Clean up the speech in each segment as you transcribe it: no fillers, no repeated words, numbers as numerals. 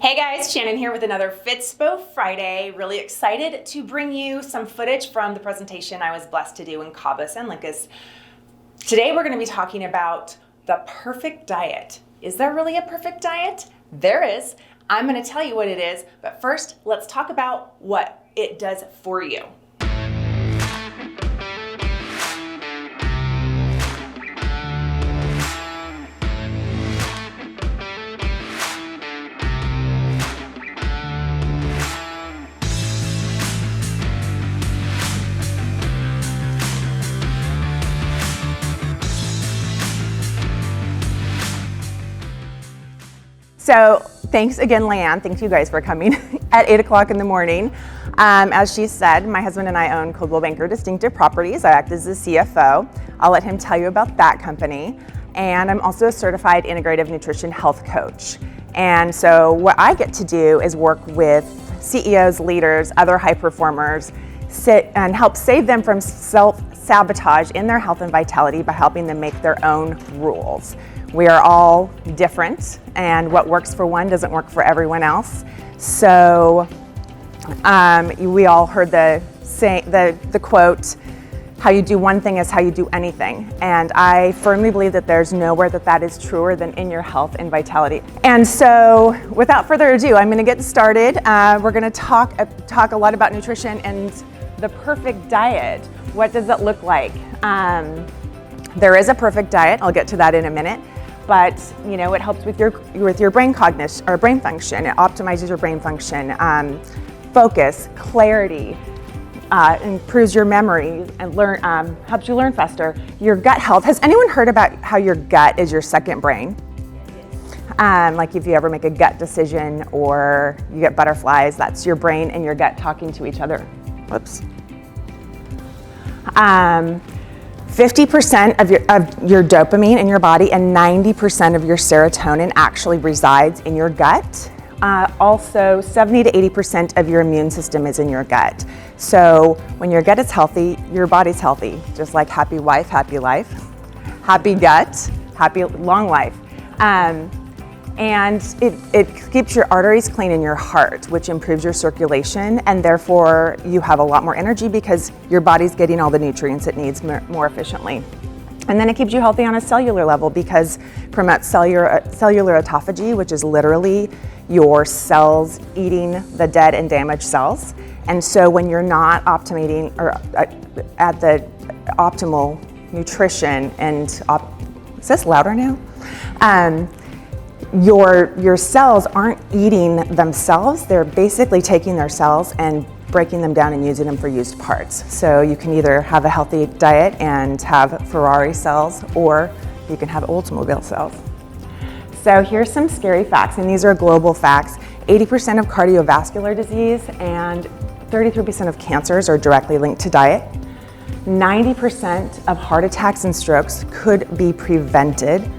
Hey guys, Shannon here with another Fitspo Friday. Really excited to bring you some footage from the presentation I was blessed to do in Cabo San Lucas. Today we're going to be talking about the perfect diet. Is there really a perfect diet? There is. I'm going to tell you what it is, but first let's talk about what it does for you. So thanks again, Leanne. Thank you guys for coming at 8 o'clock in the morning. As she said, my husband and I own Coldwell Banker Distinctive Properties. I act as the CFO. I'll let him tell you about that company. And I'm also a certified integrative nutrition health coach. And so what I get to do is work with CEOs, leaders, other high performers, and help save them from self-sabotage in their health and vitality by helping them make their own rules. We are all different, and what works for one doesn't work for everyone else. So we all heard the quote, how you do one thing is how you do anything. And I firmly believe that there's nowhere that is truer than in your health and vitality. And so without further ado, I'm gonna get started. We're gonna talk a lot about nutrition and the perfect diet. What does it look like? There is a perfect diet. I'll get to that in a minute. But you know, it helps with your brain cognition or brain function. It optimizes your brain function, focus, clarity, improves your memory, and helps you learn faster. Your gut health. Has anyone heard about how your gut is your second brain? Like if you ever make a gut decision or you get butterflies, that's your brain and your gut talking to each other. Whoops. 50% of your dopamine in your body and 90% of your serotonin actually resides in your gut. Also, 70 to 80% of your immune system is in your gut. So when your gut is healthy, your body's healthy. Just like happy wife, happy life. Happy gut, happy long life. And it keeps your arteries clean in your heart, which improves your circulation, and therefore you have a lot more energy because your body's getting all the nutrients it needs more efficiently. And then it keeps you healthy on a cellular level because it promotes cellular autophagy, which is literally your cells eating the dead and damaged cells. And so when you're not optimating or at the optimal nutrition and is this louder now? Your cells aren't eating themselves. They're basically taking their cells and breaking them down and using them for used parts. So you can either have a healthy diet and have Ferrari cells, or you can have Oldsmobile cells. So here's some scary facts, and these are global facts. 80% of cardiovascular disease and 33% of cancers are directly linked to diet. 90% of heart attacks and strokes could be prevented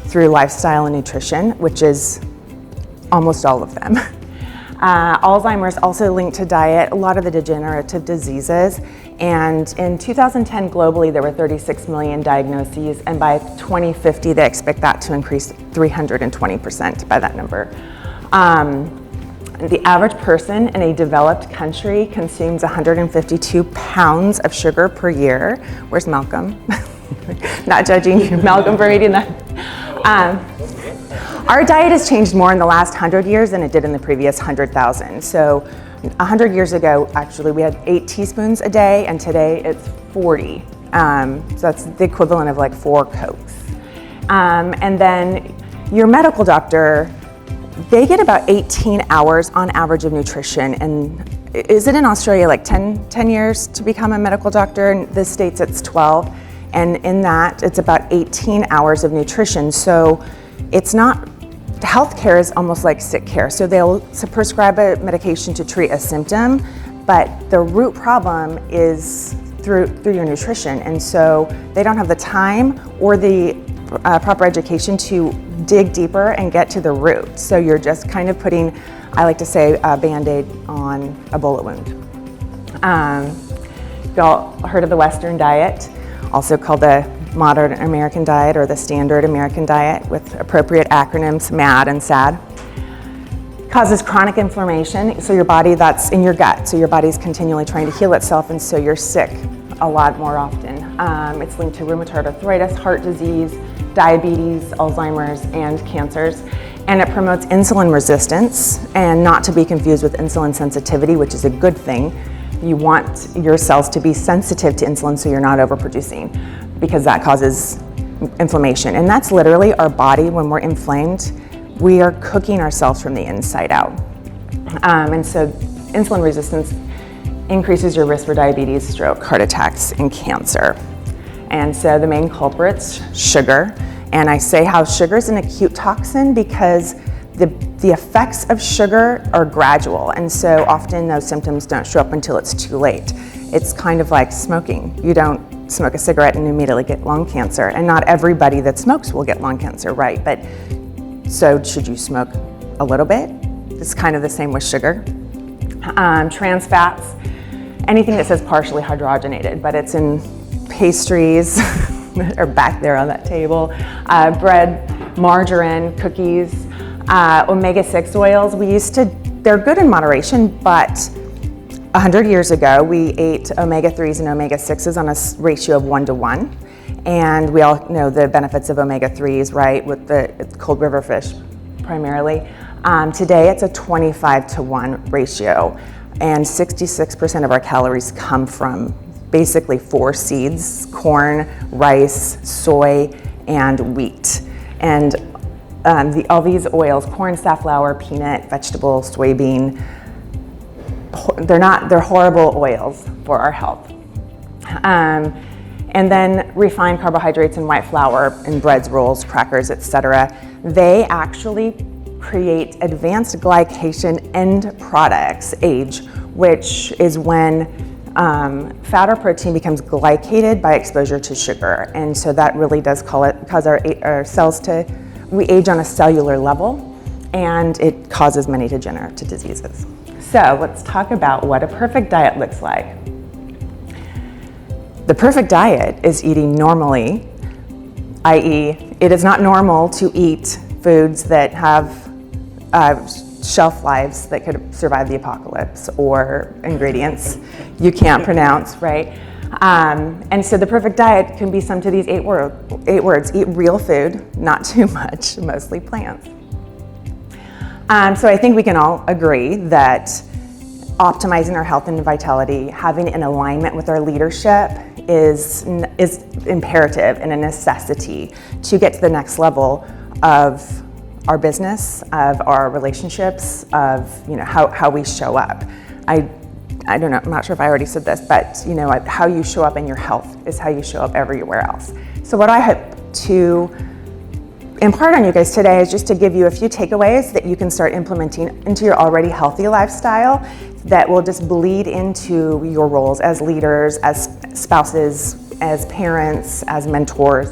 through lifestyle and nutrition, which is almost all of them. Alzheimer's also linked to diet, a lot of the degenerative diseases. And in 2010 globally, there were 36 million diagnoses, and by 2050, they expect that to increase 320% by that number. The average person in a developed country consumes 152 pounds of sugar per year. Where's Malcolm? Not judging Malcolm for eating that. Our diet has changed more in the last 100 years than it did in the previous 100,000. So 100 years ago, actually, we had 8 teaspoons a day, and today it's 40. So that's the equivalent of like 4 Cokes. And then your medical doctor, they get about 18 hours on average of nutrition. And is it in Australia like 10 years to become a medical doctor? In the States, it's 12. And in that, it's about 18 hours of nutrition. So it's not, healthcare is almost like sick care. So they'll prescribe a medication to treat a symptom, but the root problem is through your nutrition. And so they don't have the time or the proper education to dig deeper and get to the root. So you're just kind of putting, I like to say, a Band-Aid on a bullet wound. You all heard of the Western diet, also called the modern American diet or the standard American diet with appropriate acronyms, MAD and SAD. Causes chronic inflammation, so your body, that's in your gut, so your body's continually trying to heal itself, and so you're sick a lot more often. It's linked to rheumatoid arthritis, heart disease, diabetes, Alzheimer's, and cancers. And it promotes insulin resistance, and not to be confused with insulin sensitivity, which is a good thing. You want your cells to be sensitive to insulin so you're not overproducing, because that causes inflammation. And that's literally our body, when we're inflamed, we are cooking ourselves from the inside out. And so insulin resistance increases your risk for diabetes, stroke, heart attacks, and cancer. And so the main culprits, sugar. And I say how sugar is an acute toxin because the effects of sugar are gradual. And so often those symptoms don't show up until it's too late. It's kind of like smoking. You don't smoke a cigarette and immediately get lung cancer. And not everybody that smokes will get lung cancer, right? But so should you smoke a little bit? It's kind of the same with sugar. Trans fats, anything that says partially hydrogenated, but it's in pastries, or back there on that table, bread, margarine, cookies, omega-6 oils. They're good in moderation, but 100 years ago, we ate omega-3s and omega-6s on a ratio of 1-to-1. And we all know the benefits of omega-3s, right, with the cold river fish primarily. Today, it's a 25-to-1 ratio, and 66% of our calories come from basically 4 seeds: corn, rice, soy, and wheat. And all these oils, corn, safflower, peanut, vegetable, soybean, they're horrible oils for our health. And then refined carbohydrates and white flour in breads, rolls, crackers, etc. They actually create advanced glycation end products, AGE, which is when fat or protein becomes glycated by exposure to sugar. And so that really does cause our cells we age on a cellular level, and it causes many degenerative diseases. So let's talk about what a perfect diet looks like. The perfect diet is eating normally, i.e., it is not normal to eat foods that have shelf lives that could survive the apocalypse, or ingredients you can't pronounce, right? And so the perfect diet can be summed to these 8 words: eat real food, not too much, mostly plants. So I think we can all agree that optimizing our health and vitality, having an alignment with our leadership is imperative and a necessity to get to the next level of our business, of our relationships, of how we show up. I don't know, I'm not sure if I already said this, but how you show up in your health is how you show up everywhere else. So what I hope to impart on you guys today is just to give you a few takeaways that you can start implementing into your already healthy lifestyle that will just bleed into your roles as leaders, as spouses, as parents, as mentors.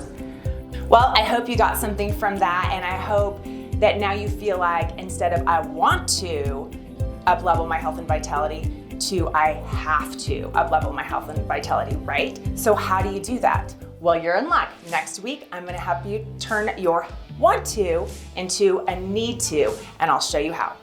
Well, I hope you got something from that, and I hope that now you feel like instead of I want to up-level my health and vitality to I have to up-level my health and vitality, right? So how do you do that? Well, you're in luck. Next week, I'm gonna help you turn your want to into a need to, and I'll show you how.